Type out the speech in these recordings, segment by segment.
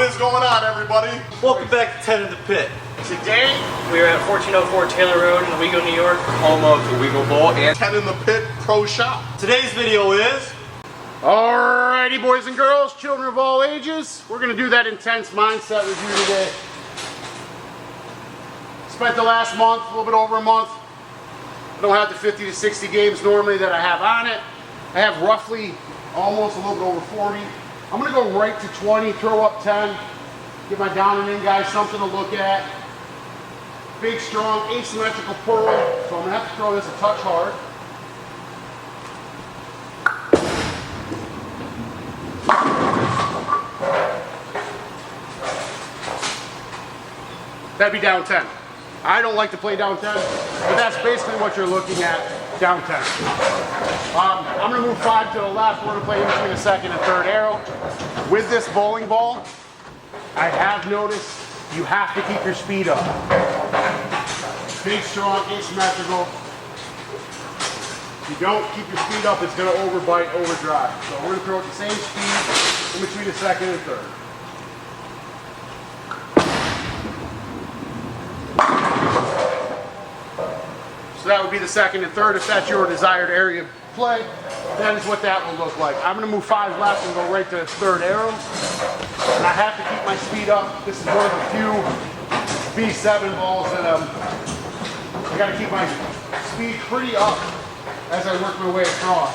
is going on, everybody? Welcome back to 10 in the Pit. Today, we are at 1404 Taylor Road in Owego, New York, home of the Owego Bowl and 10 in the Pit Pro Shop. Today's video is... Alrighty, boys and girls, children of all ages, we're going to do that intense mindset review today. Spent the last month, a little bit over a month. I don't have the 50 to 60 games normally that I have on it. I have roughly almost a little bit over 40. I'm going to go right to 20, throw up 10, give my down and in guys something to look at. Big, strong, asymmetrical pull, so I'm going to have to throw this a touch hard. That'd be down 10. I don't like to play down 10, but that's basically what you're looking at, down 10. I'm going to move 5 to the left. We're going to play in between the second and third arrow. With this bowling ball, I have noticed you have to keep your speed up. Big, strong, asymmetrical. If you don't keep your speed up, it's going to overbite, overdrive. So we're going to throw at the same speed in between the second and third. So that would be the second and third. If that's your desired area of play, that is what that will look like. I'm going to move 5 left and go right to the third arrow. And I have to keep my speed up. This is one of the few B7 balls that I got to keep my speed pretty up as I work my way across.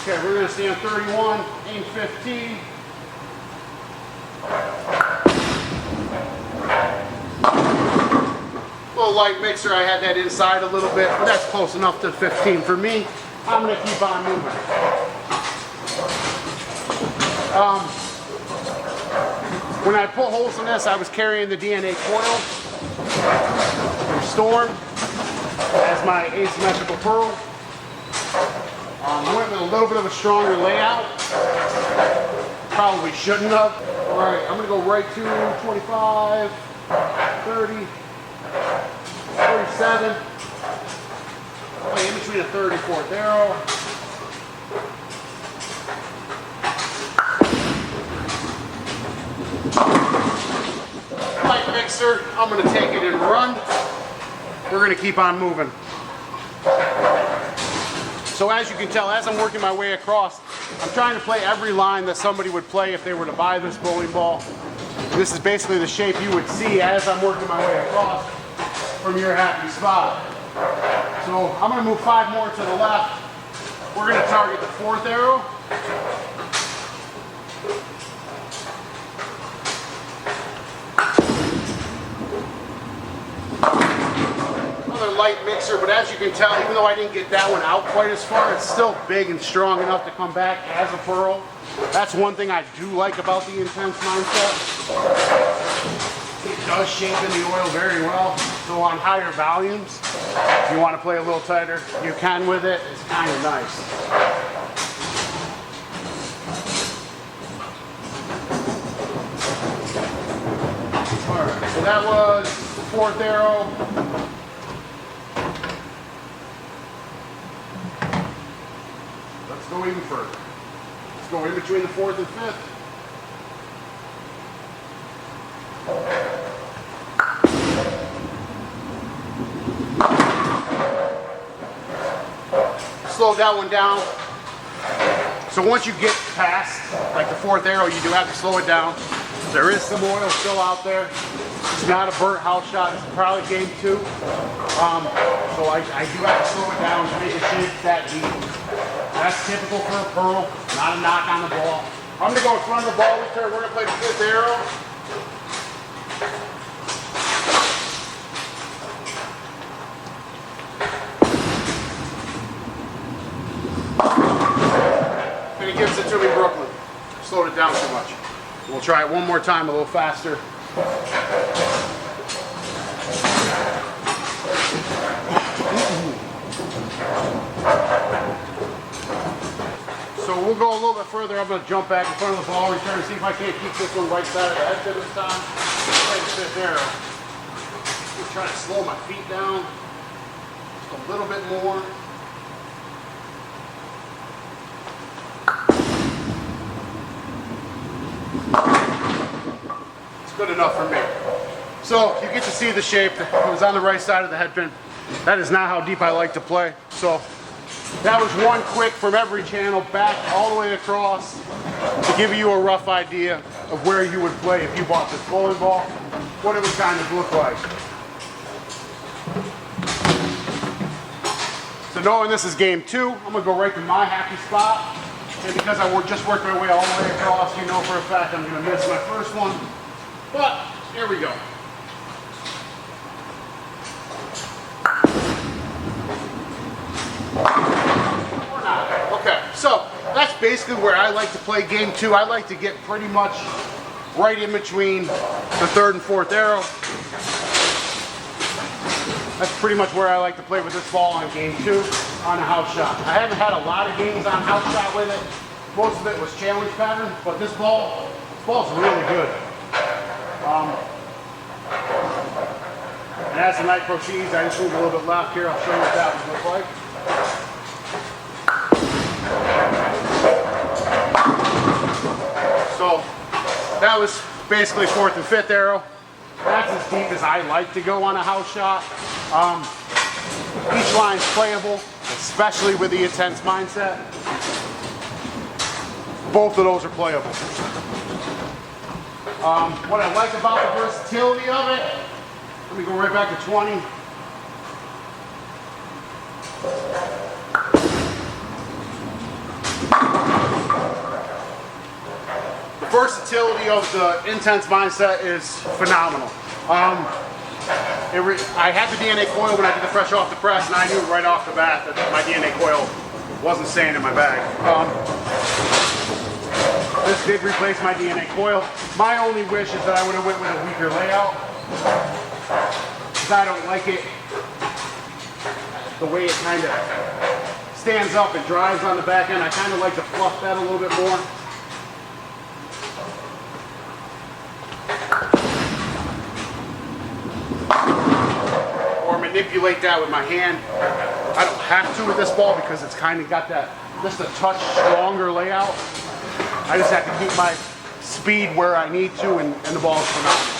Okay, we're going to stand 31, aim 15. Little light mixer, I had that inside a little bit, but that's close enough to 15 for me. I'm going to keep on moving. When I put holes in this, I was carrying the DNA coil from Storm as my asymmetrical pearl. I went with a little bit of a stronger layout. Probably shouldn't have. All right, I'm going to go right to 25, 30. 47. Play in between the third and fourth arrow. Light mixer. I'm going to take it and run. We're going to keep on moving. So as you can tell, as I'm working my way across, I'm trying to play every line that somebody would play if they were to buy this bowling ball. And this is basically the shape you would see as I'm working my way across from your happy spot. So I'm going to move 5 more to the left. We're going to target the fourth arrow. Another light mixer, but as you can tell, even though I didn't get that one out quite as far, it's still big and strong enough to come back as a pearl. That's one thing I do like about the intense mindset. It does shape in the oil very well, so on higher volumes, if you want to play a little tighter, you can with it. It's kind of nice. Alright, so that was the fourth arrow. Let's go even further. Let's go in between the fourth and fifth. Slow that one down. So once you get past like the fourth arrow, you do have to slow it down. There is some oil still out there. It's not a burnt house shot. It's probably game 2. So I do have to slow it down to make it shape that deep. That's typical for a pearl, not a knock on the ball. I'm going to go in front of the ball return. We're going to play the fifth arrow. And he gives it to me, Brooklyn. Slowed it down too much. We'll try it one more time, a little faster. So we'll go a little bit further. I'm going to jump back in front of the ball return and see if I can't keep this one right side of the head this time. Play the fifth arrow. Just trying to slow my feet down just a little bit more. It's good enough for me. So you get to see the shape. It was on the right side of the head pin. That is not how deep I like to play. So that was one quick from every channel back all the way across to give you a rough idea of where you would play if you bought this bowling ball, what it would kind of look like. So knowing this is game 2, I'm gonna go right to my happy spot. And because I just worked my way all the way across, you know for a fact I'm gonna miss my first one. But here we go. Okay, so that's basically where I like to play game 2. I like to get pretty much right in between the 3rd and 4th arrow. That's pretty much where I like to play with this ball on game 2 on a house shot. I haven't had a lot of games on house shot with it. Most of it was challenge pattern, but this ball's really good. And as the night proceeds, I just move a little bit left here. I'll show you what that would look like. So that was basically 4th and 5th arrow. That's as deep as I like to go on a house shot. Each line's playable, especially with the intense mindset. Both of those are playable. What I like about the versatility of it, let me go right back to 20. The versatility of the intense mindset is phenomenal. I had the DNA coil when I did the fresh off the press, and I knew right off the bat that my DNA coil wasn't staying in my bag. This did replace my DNA coil. My only wish is that I would have went with a weaker layout, because I don't like it the way it kind of stands up and drives on the back end. I kind of like to fluff that a little bit more. Or manipulate that with my hand. I don't have to with this ball because it's kind of got that just a touch stronger layout. I just have to keep my speed where I need to, and the ball's phenomenal.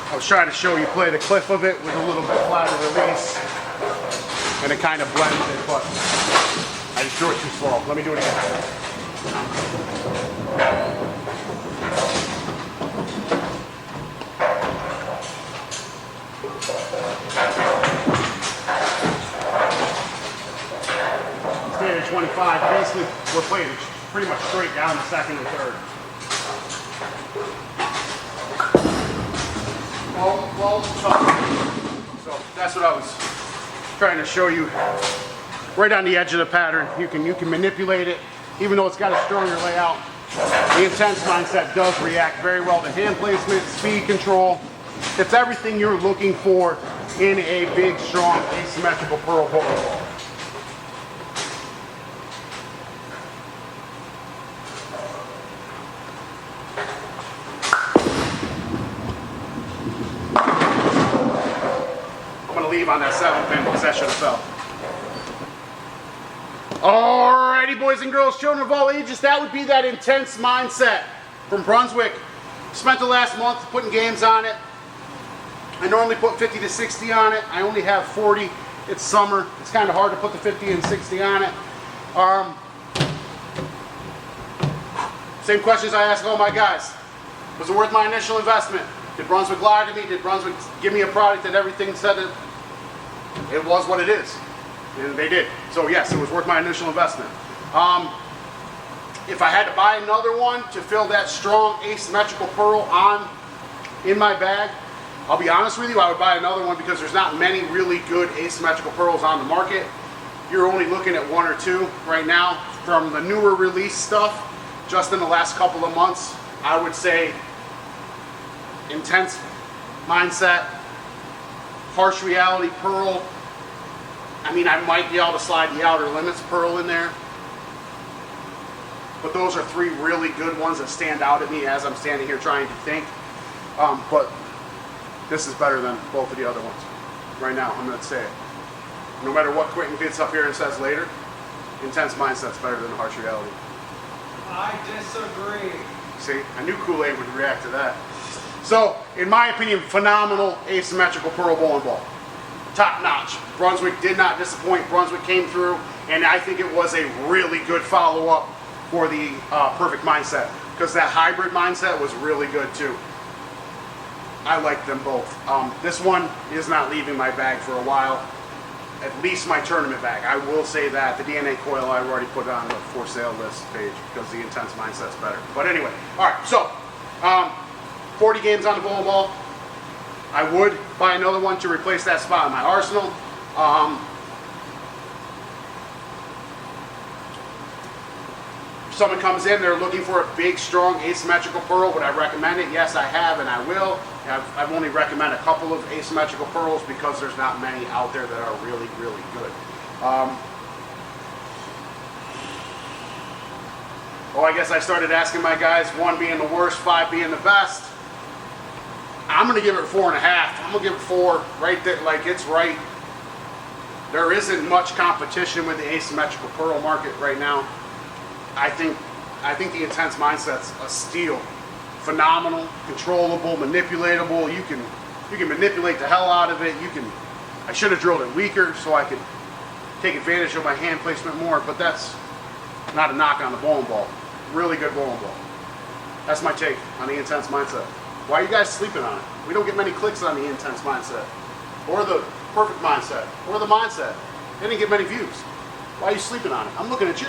I was trying to show you play the cliff of it with a little bit flatter release, and it kind of blends it, but I just threw it too slow. Let me do it again. Standard 25, basically we're playing pretty much straight down the 2nd and 3rd. Well, so that's what I was trying to show you. Right on the edge of the pattern, you can manipulate it, even though it's got a stronger layout. The intense mindset does react very well to hand placement, speed control. It's everything you're looking for in a big, strong, asymmetrical pearl bowling ball. Leave on that 7th pin because that should have fell. Alrighty, boys and girls, children of all ages, that would be that intense mindset from Brunswick. Spent the last month putting games on it. I normally put 50 to 60 on it. I only have 40. It's summer. It's kind of hard to put the 50 and 60 on it. Same questions I ask all my guys. Was it worth my initial investment? Did Brunswick lie to me? Did Brunswick give me a product that everything said it was what it is? And they did. So yes, it was worth my initial investment. If I had to buy another one to fill that strong asymmetrical pearl in my bag, I'll be honest with you, I would buy another one because there's not many really good asymmetrical pearls on the market. You're only looking at 1 or 2 right now. From the newer release stuff, just in the last couple of months, I would say Intense Mindset, Harsh Reality Pearl. I mean, I might be able to slide the Outer Limits Pearl in there. but those are 3 really good ones that stand out at me as I'm standing here trying to think. But this is better than both of the other ones. Right now, I'm going to say it. No matter what Quentin gets up here and says later, Intense Mindset's better than Harsh Reality. I disagree. See, I knew Kool-Aid would react to that. So, in my opinion, phenomenal asymmetrical pearl bowling ball. Top notch. Brunswick did not disappoint. Brunswick came through, and I think it was a really good follow-up for the Perfect Mindset, because that hybrid mindset was really good too. I like them both. This one is not leaving my bag for a while. At least my tournament bag. I will say that. The DNA coil, I've already put on the for sale list page because the Intense Mindset's better. But anyway, all right, so 40 games on the bowling ball. I would buy another one to replace that spot in my arsenal. If someone comes in, they're looking for a big, strong, asymmetrical pearl. Would I recommend it? Yes, I have, and I will. I've only recommended a couple of asymmetrical pearls because there's not many out there that are really, really good. I guess I started asking my guys, 1 being the worst, 5 being the best. I'm going to give it 4.5. I'm going to give it 4 right there, like it's right. There isn't much competition with the asymmetrical pearl market right now. I think the Intense Mindset's a steal. Phenomenal, controllable, manipulatable. You can manipulate the hell out of it. I should have drilled it weaker so I could take advantage of my hand placement more, but that's not a knock on the bowling ball. Really good bowling ball. That's my take on the Intense Mindset. Why are you guys sleeping on it? We don't get many clicks on the Intense Mindset, or the Perfect Mindset, or the Mindset. They didn't get many views. Why are you sleeping on it? I'm looking at you.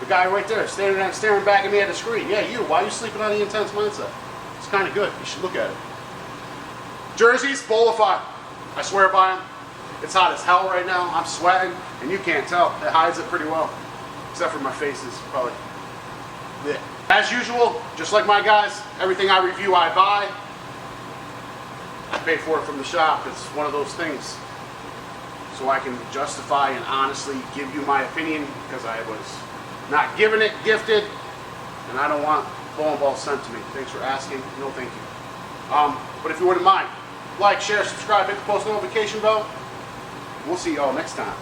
The guy right there staring back at me at the screen. Yeah, you. Why are you sleeping on the Intense Mindset? It's kind of good. You should look at it. Jerseys, Bowlify. I swear by them. It's hot as hell right now. I'm sweating, and you can't tell. It hides it pretty well, except for my face is probably. Yeah. As usual, just like my guys, everything I review, I buy. I pay for it from the shop. It's one of those things. So I can justify and honestly give you my opinion, because I was not given it, gifted, and I don't want bowling balls sent to me. Thanks for asking. No thank you. But if you wouldn't mind, like, share, subscribe, hit the post notification bell. We'll see y'all next time.